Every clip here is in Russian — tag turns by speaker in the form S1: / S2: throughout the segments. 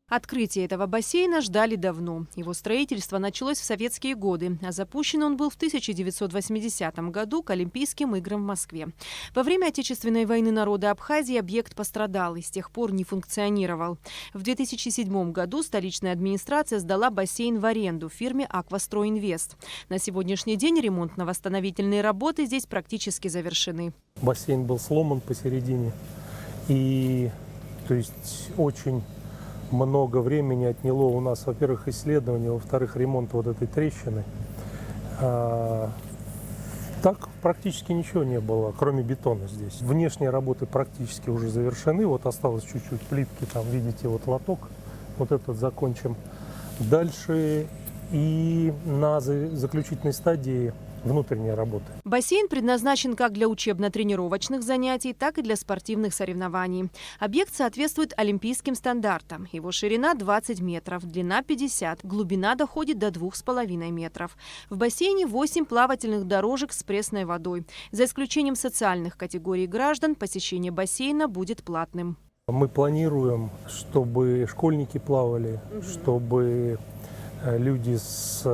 S1: Открытие этого бассейна ждали давно. Его строительство началось в советские годы, а запущен он был в 1980 году к Олимпийским играм в Москве. Во время Отечественной войны народы Абхазии объект пострадал и с тех пор не функционировал. В 2007 году столичная администрация сдала бассейн в аренду фирме «Аквастройинвест». На сегодняшний день ремонтно-восстановительные работы здесь практически завершены.
S2: Бассейн был сломан посередине, и то есть очень много времени отняло у нас, во-первых, исследование, во-вторых, ремонт вот этой трещины. Так практически ничего не было, кроме бетона здесь. Внешние работы практически уже завершены. Вот осталось чуть-чуть плитки, там видите, вот лоток. Вот этот закончим. Дальше и на заключительной стадии внутренние работы.
S1: Бассейн предназначен как для учебно-тренировочных занятий, так и для спортивных соревнований. Объект соответствует олимпийским стандартам. Его ширина 20 метров, длина 50, глубина доходит до 2,5 метров. В бассейне 8 плавательных дорожек с пресной водой. За исключением социальных категорий граждан, посещение бассейна будет платным.
S2: Мы планируем, чтобы школьники плавали, чтобы люди с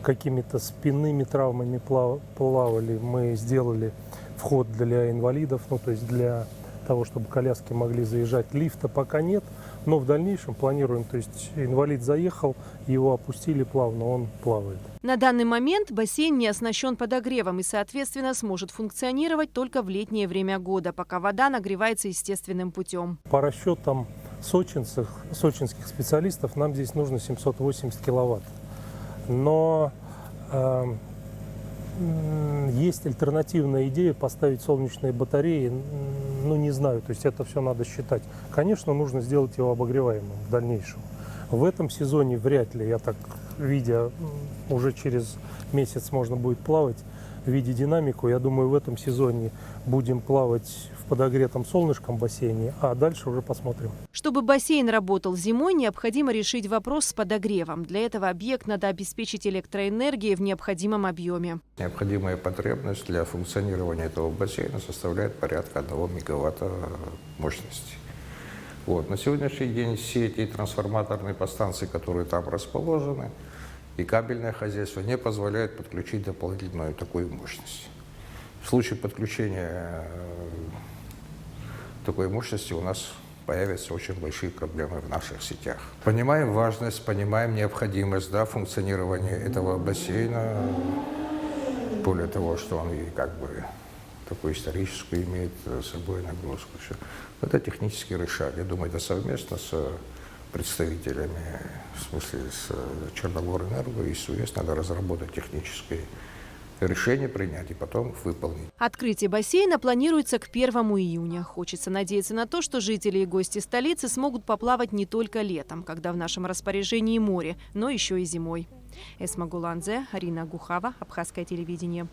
S2: какими-то спинными травмами плавали. Мы сделали вход для инвалидов, то есть для того, чтобы коляски могли заезжать. Лифта пока нет, но в дальнейшем планируем. То есть инвалид заехал, его опустили плавно, он плавает.
S1: На данный момент бассейн не оснащен подогревом и, соответственно, сможет функционировать только в летнее время года, пока вода нагревается естественным путем.
S2: По расчетам сочинских специалистов нам здесь нужно 780 киловатт. Но есть альтернативная идея поставить солнечные батареи, не знаю, то есть это все надо считать. Конечно, нужно сделать его обогреваемым в дальнейшем. В этом сезоне вряд ли, я так видя, уже через месяц можно будет плавать, видя динамику, я думаю, в этом сезоне будем плавать в подогретом солнышком бассейне, а дальше уже посмотрим.
S1: Чтобы бассейн работал зимой, необходимо решить вопрос с подогревом. Для этого объект надо обеспечить электроэнергией в необходимом объеме.
S3: Необходимая потребность для функционирования этого бассейна составляет порядка 1 мегаватта мощности. На сегодняшний день сети и трансформаторные подстанции, которые там расположены, и кабельное хозяйство не позволяет подключить дополнительную такую мощность. В случае подключения такой мощности у нас появятся очень большие проблемы в наших сетях. Понимаем важность, понимаем необходимость функционирования этого бассейна. Более того, что он и такую историческую имеет собой нагрузку. Это технически решали. Я думаю, это совместно с представителями, в смысле с Черногорэнерго и СУЭС, надо разработать техническое решение, принять и потом выполнить.
S1: Открытие бассейна планируется к 1 июня. Хочется надеяться на то, что жители и гости столицы смогут поплавать не только летом, когда в нашем распоряжении море, но еще и зимой. Эсма Гуланзе, Арина Гухава, Абхазское телевидение.